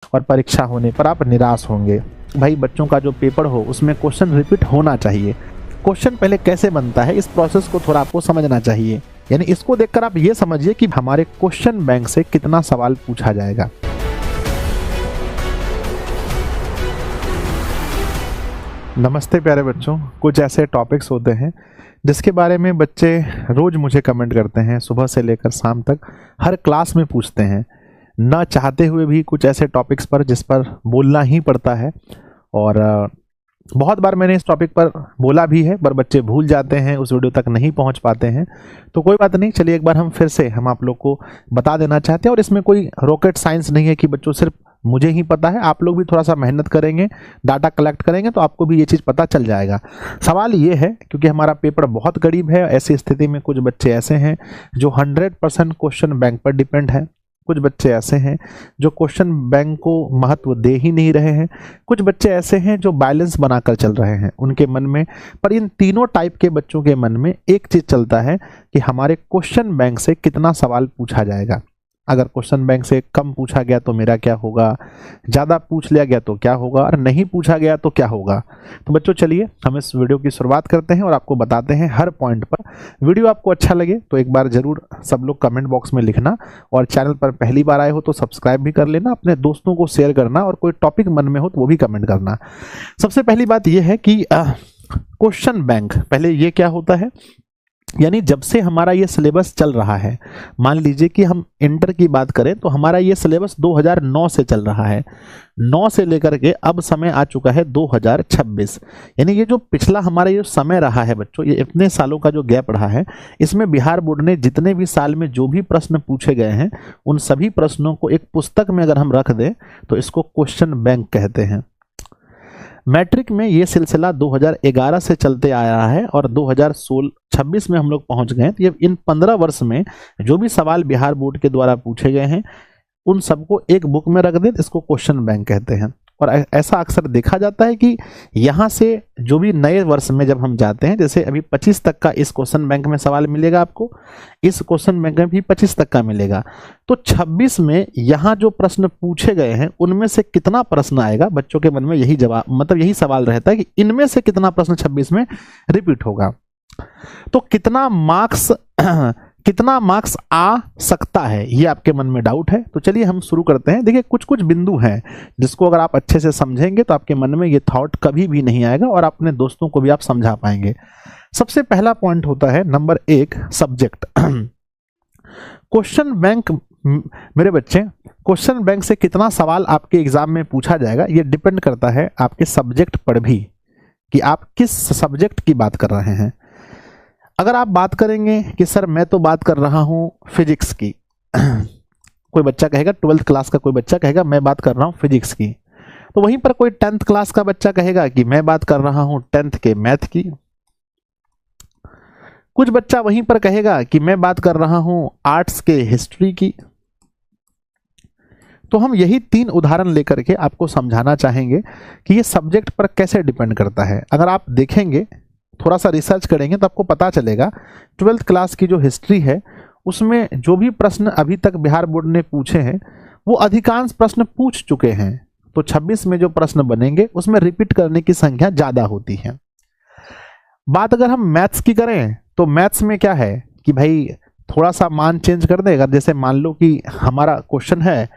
और परीक्षा होने पर आप निराश होंगे। भाई बच्चों का जो पेपर हो उसमें क्वेश्चन रिपीट होना चाहिए। क्वेश्चन पहले कैसे बनता है इस प्रोसेस को थोड़ा आपको समझना चाहिए। यानी इसको देखकर आप ये समझिए कि हमारे क्वेश्चन बैंक से कितना सवाल पूछा जाएगा। नमस्ते प्यारे बच्चों, कुछ ऐसे टॉपिक्स होते हैं जिसके बारे में बच्चे रोज मुझे कमेंट करते हैं, सुबह से लेकर शाम तक हर क्लास में पूछते हैं, न चाहते हुए भी कुछ ऐसे टॉपिक्स पर जिस पर बोलना ही पड़ता है। और बहुत बार मैंने इस टॉपिक पर बोला भी है, पर बच्चे भूल जाते हैं, उस वीडियो तक नहीं पहुंच पाते हैं। तो कोई बात नहीं, चलिए एक बार हम फिर से आप लोग को बता देना चाहते हैं। और इसमें कोई रॉकेट साइंस नहीं है कि बच्चों सिर्फ मुझे ही पता है, आप लोग भी थोड़ा सा मेहनत करेंगे, डाटा कलेक्ट करेंगे तो आपको भी ये चीज़ पता चल जाएगा। सवाल ये है, क्योंकि हमारा पेपर बहुत करीब है, ऐसी स्थिति में कुछ बच्चे ऐसे हैं जो 100% क्वेश्चन बैंक पर डिपेंड है, कुछ बच्चे ऐसे हैं जो क्वेश्चन बैंक को महत्व दे ही नहीं रहे हैं, कुछ बच्चे ऐसे हैं जो बैलेंस बनाकर चल रहे हैं उनके मन में। पर इन तीनों टाइप के बच्चों के मन में एक चीज़ चलता है कि हमारे क्वेश्चन बैंक से कितना सवाल पूछा जाएगा। अगर क्वेश्चन बैंक से कम पूछा गया तो मेरा क्या होगा, ज़्यादा पूछ लिया गया तो क्या होगा, और नहीं पूछा गया तो क्या होगा। तो बच्चों चलिए हम इस वीडियो की शुरुआत करते हैं और आपको बताते हैं हर पॉइंट पर। वीडियो आपको अच्छा लगे तो एक बार ज़रूर सब लोग कमेंट बॉक्स में लिखना, और चैनल पर पहली बार आए हो तो सब्सक्राइब भी कर लेना, अपने दोस्तों को शेयर करना, और कोई टॉपिक मन में हो तो वो भी कमेंट करना। सबसे पहली बात यह है कि क्वेश्चन बैंक, पहले ये क्या होता है। यानी जब से हमारा ये सिलेबस चल रहा है, मान लीजिए कि हम इंटर की बात करें तो हमारा ये सिलेबस 2009 से चल रहा है, 9 से लेकर के अब समय आ चुका है 2026। यानी ये जो पिछला हमारा ये समय रहा है बच्चों, ये इतने सालों का जो गैप रहा है, इसमें बिहार बोर्ड ने जितने भी साल में जो भी प्रश्न पूछे गए हैं उन सभी प्रश्नों को एक पुस्तक में अगर हम रख दें तो इसको क्वेश्चन बैंक कहते हैं। मैट्रिक में ये सिलसिला 2011 से चलते आया है और 2026 में हम लोग पहुंच गए। तो ये इन 15 वर्ष में जो भी सवाल बिहार बोर्ड के द्वारा पूछे गए हैं उन सबको एक बुक में रख दें, इसको क्वेश्चन बैंक कहते हैं। और ऐसा अक्सर देखा जाता है कि यहाँ से जो भी नए वर्ष में जब हम जाते हैं, जैसे अभी 25 तक का इस क्वेश्चन बैंक में सवाल मिलेगा आपको, इस क्वेश्चन बैंक में भी 25 तक का मिलेगा, तो 26 में यहाँ जो प्रश्न पूछे गए हैं उनमें से कितना प्रश्न आएगा, बच्चों के मन में यही जवाब, मतलब यही सवाल रहता है कि इनमें से कितना प्रश्न 26 में रिपीट होगा। तो कितना मार्क्स आ सकता है, ये आपके मन में डाउट है। तो चलिए हम शुरू करते हैं। देखिए कुछ कुछ बिंदु हैं जिसको अगर आप अच्छे से समझेंगे तो आपके मन में ये थॉट कभी भी नहीं आएगा और अपने दोस्तों को भी आप समझा पाएंगे। सबसे पहला पॉइंट होता है नंबर 1, सब्जेक्ट। क्वेश्चन बैंक, मेरे बच्चे, क्वेश्चन बैंक से कितना सवाल आपके एग्जाम में पूछा जाएगा ये डिपेंड करता है आपके सब्जेक्ट पर भी, कि आप किस सब्जेक्ट की बात कर रहे हैं। अगर आप बात करेंगे कि सर मैं तो बात कर रहा हूं फिजिक्स की, कोई बच्चा कहेगा 12th क्लास का, कोई बच्चा कहेगा मैं बात कर रहा हूं फिजिक्स की, तो वहीं पर कोई 10th क्लास का बच्चा कहेगा कि मैं बात कर रहा हूं 10th के मैथ की, कुछ बच्चा वहीं पर कहेगा कि मैं बात कर रहा हूं आर्ट्स के हिस्ट्री की। तो हम यही 3 उदाहरण लेकर के आपको समझाना चाहेंगे कि ये सब्जेक्ट पर कैसे डिपेंड करता है। अगर आप देखेंगे, थोड़ा सा रिसर्च करेंगे तो आपको पता चलेगा 12th क्लास की जो हिस्ट्री है उसमें जो भी प्रश्न अभी तक बिहार बोर्ड ने पूछे हैं वो अधिकांश प्रश्न पूछ चुके हैं। तो 26 में जो प्रश्न बनेंगे उसमें रिपीट करने की संख्या ज़्यादा होती है। बात अगर हम मैथ्स की करें तो मैथ्स में क्या है कि भाई थोड़ा सा मान चेंज कर दें। अगर जैसे मान लो कि हमारा क्वेश्चन है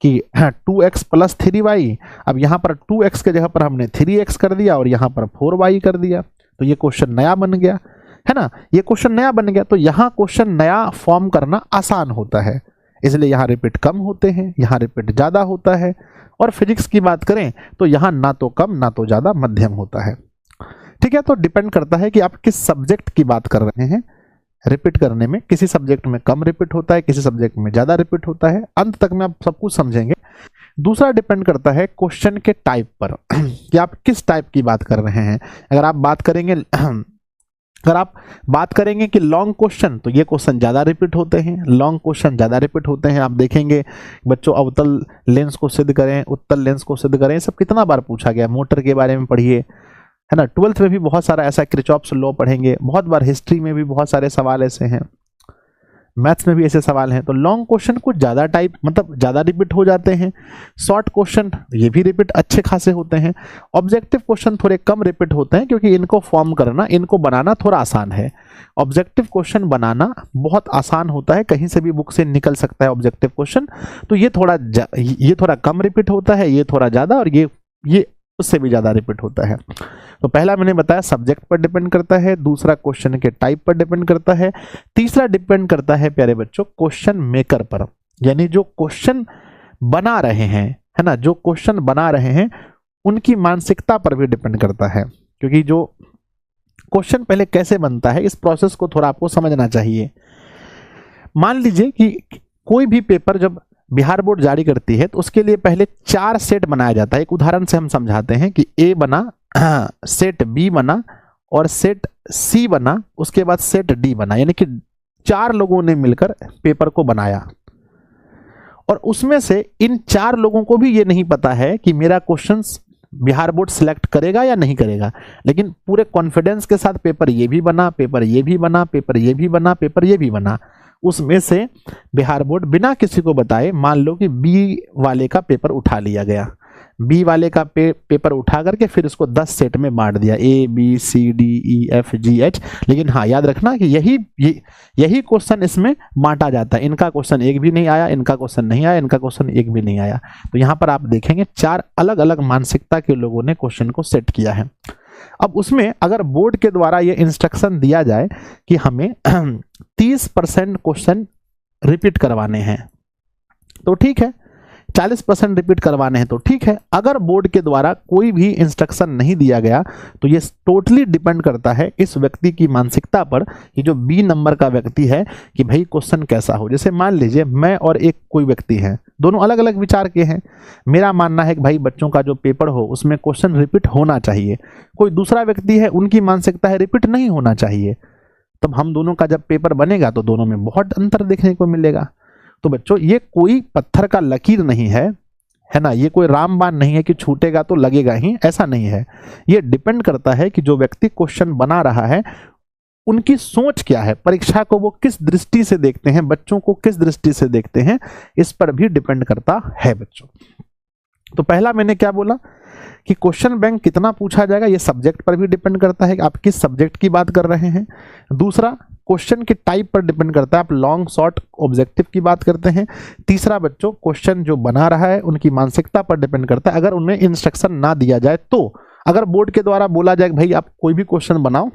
कि 2x + 3y, अब यहाँ पर 2x के जगह पर हमने 3x कर दिया और यहाँ पर 4y कर दिया, तो ये क्वेश्चन नया बन गया है ना, ये क्वेश्चन नया बन गया। तो यहाँ क्वेश्चन नया फॉर्म करना आसान होता है, इसलिए यहाँ रिपीट कम होते हैं, यहाँ रिपीट ज़्यादा होता है। और फिजिक्स की बात करें तो यहाँ ना तो कम ना तो ज़्यादा, मध्यम होता है। ठीक है, तो डिपेंड करता है कि आप किस सब्जेक्ट की बात कर रहे हैं। रिपीट करने में किसी सब्जेक्ट में कम रिपीट होता है, किसी सब्जेक्ट में ज़्यादा रिपीट होता है। अंत तक में आप सब कुछ समझेंगे। दूसरा डिपेंड करता है क्वेश्चन के टाइप पर कि आप किस टाइप की बात कर रहे हैं। अगर आप बात करेंगे कि लॉन्ग क्वेश्चन, तो ये क्वेश्चन ज़्यादा रिपीट होते हैं, लॉन्ग क्वेश्चन ज़्यादा रिपीट होते हैं। आप देखेंगे बच्चों, अवतल लेंस को सिद्ध करें, उत्तल लेंस को सिद्ध करें, सब कितना बार पूछा गया। मोटर के बारे में पढ़िए, है ना, 12th में भी बहुत सारा ऐसा किरचॉफ्स लॉ पढ़ेंगे, बहुत बार हिस्ट्री में भी बहुत सारे सवाल ऐसे हैं। मैथ्स में भी ऐसे सवाल हैं। तो लॉन्ग क्वेश्चन कुछ ज़्यादा टाइप मतलब ज़्यादा रिपीट हो जाते हैं, शॉर्ट क्वेश्चन ये भी रिपीट अच्छे खासे होते हैं, ऑब्जेक्टिव क्वेश्चन थोड़े कम रिपीट होते हैं क्योंकि इनको फॉर्म करना, इनको बनाना थोड़ा आसान है। ऑब्जेक्टिव क्वेश्चन बनाना बहुत आसान होता है, कहीं से भी बुक से निकल सकता है ऑब्जेक्टिव क्वेश्चन। तो ये थोड़ा कम रिपीट होता है, ये थोड़ा ज़्यादा, और ये उससे भी ज़्यादा रिपीट होता है। तो पहला मैंने बताया सब्जेक्ट पर डिपेंड करता है, दूसरा क्वेश्चन के टाइप पर डिपेंड करता है, तीसरा डिपेंड करता है प्यारे बच्चों क्वेश्चन मेकर पर, यानी जो क्वेश्चन बना रहे हैं, है ना, जो क्वेश्चन बना रहे हैं उनकी मानसिकता पर भी डिपेंड करता है। क्योंकि जो क्वेश्चन पहले कैसे बनता है इस प्रोसेस को थोड़ा आपको समझना चाहिए। मान लीजिए कि कोई भी पेपर जब बिहार बोर्ड जारी करती है तो उसके लिए पहले 4 सेट बनाया जाता है। एक उदाहरण से हम समझाते हैं कि ए बना, सेट बी बना, और सेट सी बना, उसके बाद सेट डी बना, यानी कि 4 लोगों ने मिलकर पेपर को बनाया। और उसमें से इन 4 लोगों को भी ये नहीं पता है कि मेरा क्वेश्चंस बिहार बोर्ड सिलेक्ट करेगा या नहीं करेगा, लेकिन पूरे कॉन्फिडेंस के साथ पेपर ये भी बना, पेपर ये भी बना, पेपर ये भी बना, पेपर ये भी बना। उसमें से बिहार बोर्ड बिना किसी को बताए मान लो कि बी वाले का पेपर उठा लिया गया, बी वाले का पेपर उठा करके फिर उसको 10 सेट में बांट दिया, A B C D E F G H. लेकिन हाँ याद रखना कि यही क्वेश्चन इसमें बांटा जाता है। इनका क्वेश्चन एक भी नहीं आया, इनका क्वेश्चन नहीं आया, इनका क्वेश्चन एक भी नहीं आया। तो यहाँ पर आप देखेंगे 4 अलग अलग मानसिकता के लोगों ने क्वेश्चन को सेट किया है। अब उसमें अगर बोर्ड के द्वारा ये इंस्ट्रक्शन दिया जाए कि हमें 30% क्वेश्चन रिपीट करवाने हैं तो ठीक है, 40% रिपीट करवाने हैं तो ठीक है। अगर बोर्ड के द्वारा कोई भी इंस्ट्रक्शन नहीं दिया गया तो ये टोटली डिपेंड करता है इस व्यक्ति की मानसिकता पर कि जो बी नंबर का व्यक्ति है कि भाई क्वेश्चन कैसा हो। जैसे मान लीजिए मैं और एक कोई व्यक्ति हैं, दोनों अलग अलग विचार के हैं। मेरा मानना है कि भाई बच्चों का जो पेपर हो उसमें क्वेश्चन रिपीट होना चाहिए। कोई दूसरा व्यक्ति है, उनकी मानसिकता है रिपीट नहीं होना चाहिए। तब हम दोनों का जब पेपर बनेगा तो दोनों में बहुत अंतर देखने को मिलेगा। तो बच्चों ये कोई पत्थर का लकीर नहीं है, है ना, ये कोई रामबाण नहीं है कि छूटेगा तो लगेगा ही, ऐसा नहीं है। ये डिपेंड करता है कि जो व्यक्ति क्वेश्चन बना रहा है उनकी सोच क्या है, परीक्षा को वो किस दृष्टि से देखते हैं, बच्चों को किस दृष्टि से देखते हैं, इस पर भी डिपेंड करता है बच्चों। तो पहला मैंने क्या बोला कि क्वेश्चन बैंक कितना पूछा जाएगा ये सब्जेक्ट पर भी डिपेंड करता है कि आप किस सब्जेक्ट की बात कर रहे हैं। दूसरा क्वेश्चन के टाइप पर डिपेंड करता है, आप लॉन्ग शॉर्ट ऑब्जेक्टिव की बात करते हैं। तीसरा बच्चों क्वेश्चन जो बना रहा है उनकी मानसिकता पर डिपेंड करता है। अगर उन्हें इंस्ट्रक्शन ना दिया जाए तो अगर बोर्ड के द्वारा बोला जाए भाई आप कोई भी क्वेश्चन बनाओ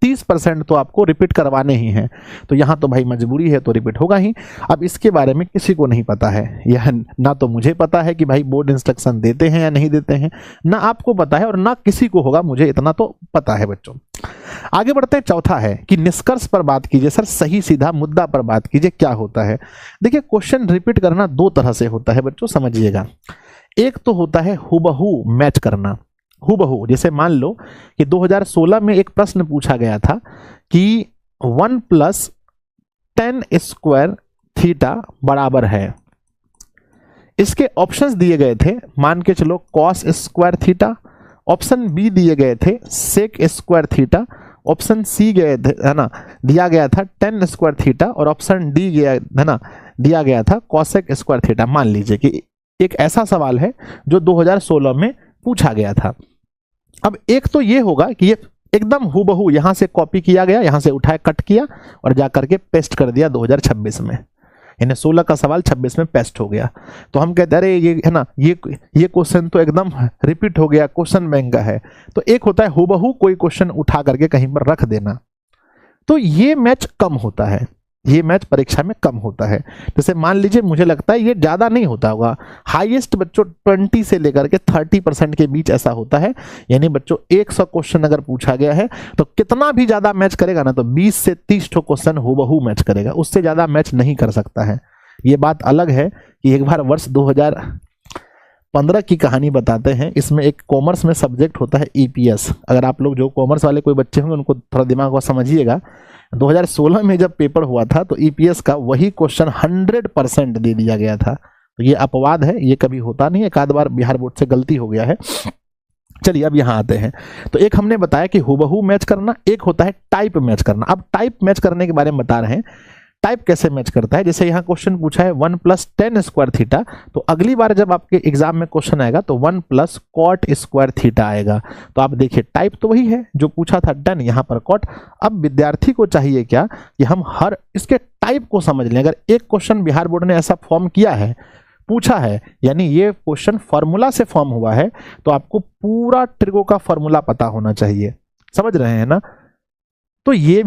30% तो आपको रिपीट करवाने ही हैं, तो यहाँ तो भाई मजबूरी है तो रिपीट होगा ही। अब इसके बारे में किसी को नहीं पता है, यह ना तो मुझे पता है कि भाई बोर्ड इंस्ट्रक्शन देते हैं या नहीं देते हैं, ना आपको पता है और ना किसी को होगा, मुझे इतना तो पता है बच्चों। आगे बढ़ते हैं। चौथा है कि निष्कर्ष पर बात कीजिए सर, सही सीधा मुद्दा पर बात कीजिए, क्या होता है। देखिए क्वेश्चन रिपीट करना 2 तरह से होता है बच्चों, समझिएगा। एक तो होता है हुबहू मैच करना, हुबहू। जैसे मान लो कि 2016 में एक प्रश्न पूछा गया था कि 1 + tan स्क्वायर थीटा बराबर है। इसके ऑप्शंस दिए गए थे, मान के चलो cos square theta, option B दिए गए थे sec square theta, option C गए थे, है ना, दिया गया था tan स्क्वायर थीटा, और ऑप्शन डी गया है ना, दिया गया था cosec स्क्वायर थीटा। मान लीजिए कि एक ऐसा सवाल है जो 2016 में पूछा गया था। अब एक तो ये होगा कि ये एकदम हुबहू यहां से कॉपी किया गया, यहां से उठाया कट किया और जाकर के पेस्ट कर दिया 2026 में, यानी 16 का सवाल 26 में पेस्ट हो गया। तो हम कहते हैं अरे ये है ना, ये क्वेश्चन तो एकदम रिपीट हो गया, क्वेश्चन बैंक का है। तो एक होता है हुबहू कोई क्वेश्चन उठा करके कहीं पर रख देना, तो ये मैच कम होता है, ये मैच परीक्षा में कम होता है। जैसे मान लीजिए मुझे लगता है ये ज़्यादा नहीं होता होगा, हाईएस्ट बच्चों 20 से लेकर के 30% के बीच ऐसा होता है। यानी बच्चों 100 क्वेश्चन अगर पूछा गया है तो कितना भी ज़्यादा मैच करेगा ना, तो 20 से 30 क्वेश्चन हुबहू मैच करेगा, उससे ज़्यादा मैच नहीं कर सकता है। ये बात अलग है कि एक बार वर्ष 2015 की कहानी बताते हैं। इसमें एक कॉमर्स में सब्जेक्ट होता है ईपीएस। अगर आप लोग जो कॉमर्स वाले कोई बच्चे होंगे उनको थोड़ा दिमाग को समझिएगा। 2016 में जब पेपर हुआ था तो ईपीएस का वही क्वेश्चन 100% दे दिया गया था। तो ये अपवाद है, ये कभी होता नहीं है, एक आध बार बिहार बोर्ड से गलती हो गया है। चलिए अब यहाँ आते हैं। तो एक हमने बताया कि हुबहू मैच करना, एक होता है टाइप मैच करना। अब टाइप मैच करने के बारे में बता रहे हैं। टाइप कैसे मैच करता है। जैसे यहाँ क्वेश्चन पूछा है 1 + tan स्क्वायर थीटा, तो अगली बार जब आपके एग्जाम में क्वेश्चन आएगा तो 1 + cot स्क्वायर थीटा आएगा। तो आप देखिए टाइप तो वही है जो पूछा था tan, यहाँ पर cot। अब विद्यार्थी को चाहिए क्या कि हम हर इसके टाइप को समझ लें। अगर एक क्वेश्चन बिहार बोर्ड ने ऐसा फॉर्म किया है, पूछा है, यानी ये क्वेश्चन फॉर्मूला से फॉर्म हुआ है, तो आपको पूरा ट्रिगो का फॉर्मूला पता होना चाहिए। समझ रहे हैं ना। तो ये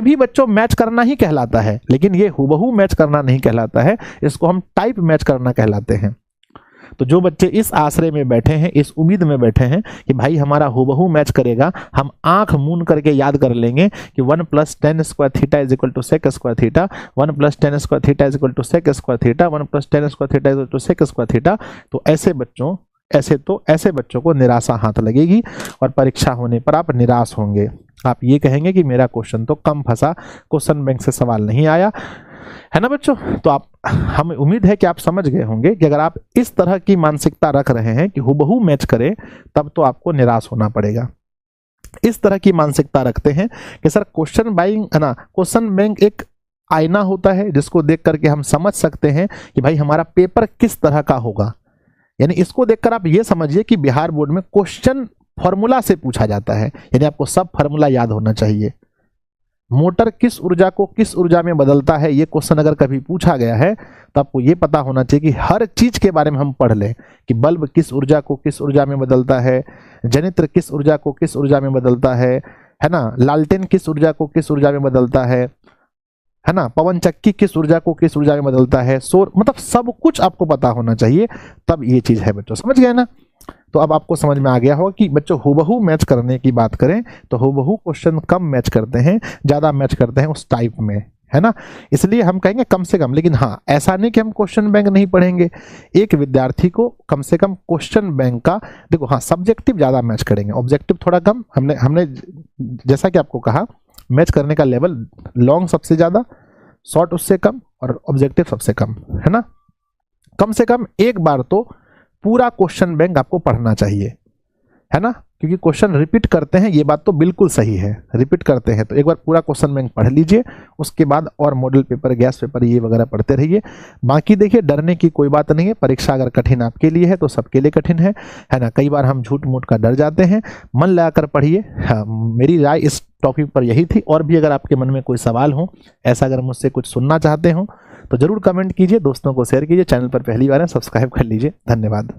भी बच्चों मैच करना ही कहलाता है, लेकिन ये हुबहू मैच करना नहीं कहलाता है, इसको हम टाइप मैच करना कहलाते हैं। तो जो बच्चे इस आश्रय में बैठे हैं, इस उम्मीद में बैठे हैं कि भाई हमारा हुबहू मैच करेगा, हम आंख मूंद करके याद कर लेंगे कि 1 + tan square theta = sec square theta, 1 + tan square theta = sec square theta, 1 + tan square theta = sec square theta, तो ऐसे बच्चों को निराशा हाथ लगेगी और परीक्षा होने पर आप निराश होंगे। आप ये कहेंगे कि मेरा क्वेश्चन तो कम फंसा, क्वेश्चन बैंक से सवाल नहीं आया, है ना बच्चों। तो हमें उम्मीद है कि आप समझ गए होंगे कि अगर आप इस तरह की मानसिकता रख रहे हैं कि हुबहू मैच करें, तब तो आपको निराश होना पड़ेगा। इस तरह की मानसिकता रखते हैं कि सर क्वेश्चन बैंक एक आईना होता है जिसको देख करके हम समझ सकते हैं कि भाई हमारा पेपर किस तरह का होगा। यानी इसको देखकर आप ये समझिए कि बिहार बोर्ड में क्वेश्चन फॉर्मूला से पूछा जाता है, यानी आपको सब फॉर्मूला याद होना चाहिए। मोटर किस ऊर्जा को किस ऊर्जा में बदलता है, ये क्वेश्चन अगर कभी पूछा गया है तो आपको ये पता होना चाहिए कि हर चीज के बारे में हम पढ़ लें कि बल्ब किस ऊर्जा को किस ऊर्जा में बदलता है, जनित्र किस ऊर्जा को किस ऊर्जा में बदलता है ना, लालटेन किस ऊर्जा को किस ऊर्जा में बदलता है ना, पवन चक्की किस ऊर्जा को किस ऊर्जा में बदलता है, सौर, मतलब सब कुछ आपको पता होना चाहिए, तब ये चीज है बच्चों। समझ गए ना। तो अब आपको समझ में आ गया होगा कि बच्चों हुबहू मैच करने की बात करें तो हुबहू क्वेश्चन कम मैच करते हैं, ज्यादा मैच करते हैं उस टाइप में, है ना। इसलिए हम कहेंगे कम से कम, लेकिन हाँ ऐसा नहीं कि हम क्वेश्चन बैंक नहीं पढ़ेंगे। एक विद्यार्थी को कम से कम क्वेश्चन बैंक का, देखो हाँ सब्जेक्टिव ज्यादा मैच करेंगे, ऑब्जेक्टिव थोड़ा कम। हमने जैसा कि आपको कहा मैच करने का लेवल लॉन्ग सबसे ज्यादा, शॉर्ट उससे कम और ऑब्जेक्टिव सबसे कम, है ना। कम से कम एक बार तो पूरा क्वेश्चन बैंक आपको पढ़ना चाहिए, है ना, क्योंकि क्वेश्चन रिपीट करते हैं, ये बात तो बिल्कुल सही है, रिपीट करते हैं। तो एक बार पूरा क्वेश्चन बैंक पढ़ लीजिए, उसके बाद और मॉडल पेपर, गैस पेपर ये वगैरह पढ़ते रहिए। बाकी देखिए डरने की कोई बात नहीं है, परीक्षा अगर कठिन आपके लिए है तो सबके लिए कठिन है ना। कई बार हम झूठ मूठ का डर जाते हैं, मन लगाकर पढ़िए। हाँ, मेरी राय इस टॉपिक पर यही थी। और भी अगर आपके मन में कोई सवाल हो, ऐसा अगर मुझसे कुछ सुनना चाहते हो तो जरूर कमेंट कीजिए, दोस्तों को शेयर कीजिए, चैनल पर पहली बार है सब्सक्राइब कर लीजिए। धन्यवाद।